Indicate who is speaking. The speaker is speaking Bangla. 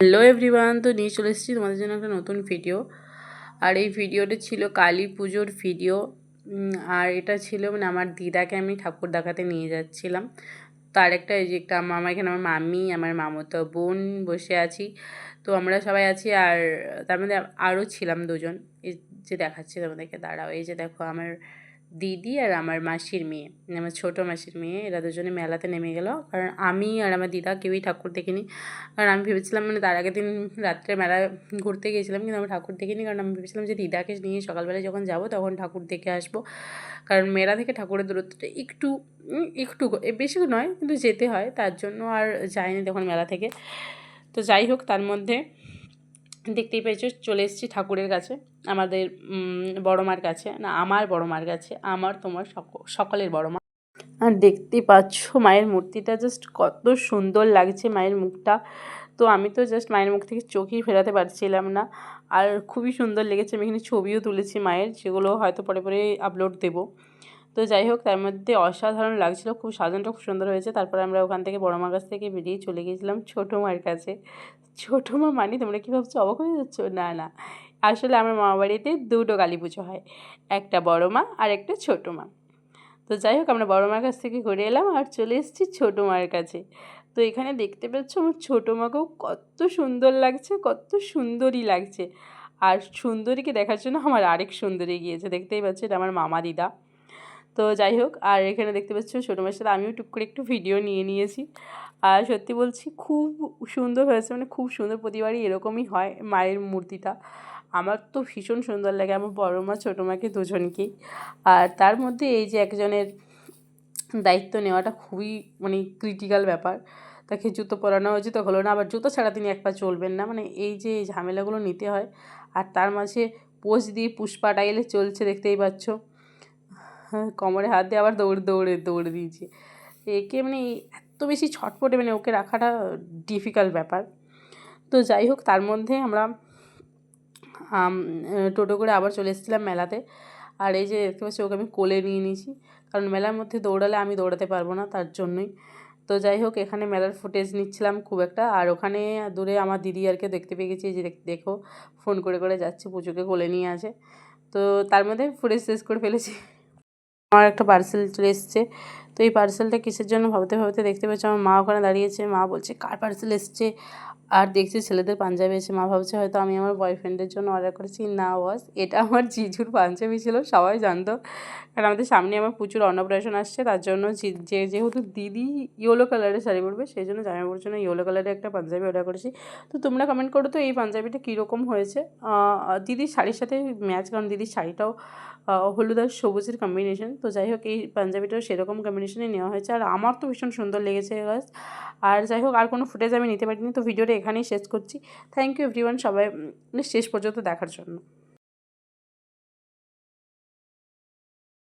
Speaker 1: হ্যালো এভরিওয়ান, তো নিয়ে চলে এসেছি তোমাদের জন্য একটা নতুন ভিডিও। আর এই ভিডিওটা ছিল কালী পুজোর ভিডিও। আর এটা ছিল মানে আমার দিদাকে আমি ঠাকুর দেখাতে নিয়ে যাচ্ছিলাম। তার একটা এই যে একটা আমার এখানে আমার মামি, আমার মামাতো বোন বসে আছি। তো আমরা সবাই আছি, আর তার মধ্যে আরও ছিলাম দুজন। এই যে দেখাচ্ছি তোমাদেরকে, দাঁড়াও। এই যে দেখো, আমার দিদি আর আমার মাসির মেয়ে, মানে আমার ছোটো মাসির মেয়ে, এরা দুজনে মেলাতে নেমে গেল। কারণ আমি আর আমার দিদা কেউই ঠাকুর দেখিনি। কারণ আমি ভেবেছিলাম, মানে তার আগের দিন রাত্রে মেলা ঘুরতে গিয়েছিলাম, কিন্তু আমি ঠাকুর দেখিনি। কারণ আমি ভেবেছিলাম যে দিদাকে নিয়ে সকালবেলায় যখন যাব তখন ঠাকুর দেখে আসবো। কারণ মেলা থেকে ঠাকুরের দূরত্বটা একটু একটু বেশি নয়, কিন্তু যেতে হয়, তার জন্য আর যাইনি তখন মেলা থেকে। তো যাই হোক, তার মধ্যে দেখতেই পেয়েছো চলে এসেছি ঠাকুরের কাছে, আমাদের বড় মার কাছে, না আমার বড় মার কাছে, আমার তোমার সকলের বড় মা। আর দেখতেই পাচ্ছ মায়ের মূর্তিটা জাস্ট কত সুন্দর লাগছে, মায়ের মুখটা। তো আমি তো জাস্ট মায়ের মুখ থেকে চোখই ফেরাতে পারছিলাম না। আর খুবই সুন্দর লেগেছে। আমি এখানে ছবিও তুলেছি মায়ের, যেগুলো হয়তো পরে পরে আপলোড দেবো। তো যাই হোক, তার মধ্যে অসাধারণ লাগছিলো, খুব সাজানোটা খুব সুন্দর হয়েছে। তারপরে আমরা ওখান থেকে বড় মার কাছ থেকে বেরিয়ে চলে গিয়েছিলাম ছোটো মার কাছে। ছোটো মা মানে তোমরা কী ভাবছো, অবাক হয়ে যাচ্ছ? না না, আসলে আমার মামা বাড়িতে দুটো কালী পুজো হয়, একটা বড় মা আর একটা ছোটো মা। তো যাই হোক, আমরা বড় মার কাছ থেকে ঘুরে এলাম আর চলে এসেছি ছোটো মায়ের কাছে। তো এখানে দেখতে পাচ্ছ আমার ছোটো মাকেও কত সুন্দর লাগছে, কত সুন্দরী লাগছে। আর সুন্দরীকে দেখার জন্য আমার আরেক সুন্দরী গিয়েছে, দেখতেই পাচ্ছ, এটা আমার মামা দিদা। তো যাই হোক, আর এখানে দেখতে পাচ্ছ ছোটো মায়ের সাথে আমিও টুক করে একটু ভিডিও নিয়ে নিয়েছি। আর সত্যি বলছি, খুব সুন্দর হয়েছে, মানে খুব সুন্দর। প্রতিবারই এরকমই হয় মায়ের মূর্তিটা। আমার তো ভীষণ সুন্দর লাগে, আমার বড় মা ছোটো মাকে দুজনকেই। আর তার মধ্যে এই যে একজনের দায়িত্ব নেওয়াটা খুবই মানে ক্রিটিক্যাল ব্যাপার। তাকে জুতো পরানো হয়েছে তো হলো না, আবার জুতো ছাড়া তিনি এক পা চলবেন না, মানে এই যে ঝামেলাগুলো নিতে হয়। আর তার মাঝে পোজ দিয়ে পুষ্পা টাইলে চলছে, দেখতেই পাচ্ছ। হ্যাঁ, কোমরে হাত দিয়ে আবার দৌড়ে দিয়েছে। একে মানে এত বেশি ছটপটে, মানে ওকে রাখাটা ডিফিকাল্ট ব্যাপার। তো যাই হোক, তার মধ্যে আমরা টোটো করে আবার চলে এসেছিলাম মেলাতে। আর এই যে দেখতে পাচ্ছি, ওকে আমি কোলে নিয়ে নিয়েছি, কারণ মেলার মধ্যে দৌড়ালে আমি দৌড়াতে পারবো না, তার জন্যই। তো যাই হোক, এখানে মেলার ফুটেজ নিচ্ছিলাম খুব একটা। আর ওখানে দূরে আমার দিদি আরকে দেখতে পেয়ে গেছি, যে দেখো ফোন করে করে যাচ্ছে, পুজোকে কোলে নিয়ে আসে। তো তার মধ্যে ফুটেজ শেষ করে ফেলেছি। আমার একটা পার্সেল চলে এসছে। তো এই পার্সেলটা কিসের জন্য ভাবতে ভাবতে দেখতে পাচ্ছি আমার মা ওখানে দাঁড়িয়েছে। মা বলছে, কার পার্সেল এসছে? আর দেখছি ছেলেদের পাঞ্জাবি এসেছে। মা ভাবছে হয়তো আমি আমার বয়ফ্রেন্ডের জন্য অর্ডার করেছি। না বস, এটা আমার জিজুর পাঞ্জাবি ছিল, সবাই জানতো। কারণ আমাদের সামনে আমার প্রচুর অন্নপ্রাশন আসছে, তার জন্য যেহেতু দিদি ইয়েলো কালারের শাড়ি পরবে, সেই জন্য জামাইবাবুর জন্য ইয়েলো কালারের একটা পাঞ্জাবি অর্ডার করেছি। তো তোমরা কমেন্ট করো তো এই পাঞ্জাবিটা কীরকম হয়েছে। দিদির শাড়ির সাথে ম্যাচ, কারণ দিদির শাড়িটাও হলুদ আর সবুজের কম্বিনেশন। তো যাই হোক, এই পাঞ্জাবিটাও সেরকম কম্বিনেশনে নেওয়া হয়েছে, আর আমার তো ভীষণ সুন্দর লেগেছে গাছ। আর যাই হোক, আর কোনো ফুটেজ আমি নিতে পারিনি, তো ভিডিওটা এখানেই শেষ করছি। থ্যাংক ইউ এভরিওয়ান, সবাই শেষ পর্যন্ত দেখার জন্য।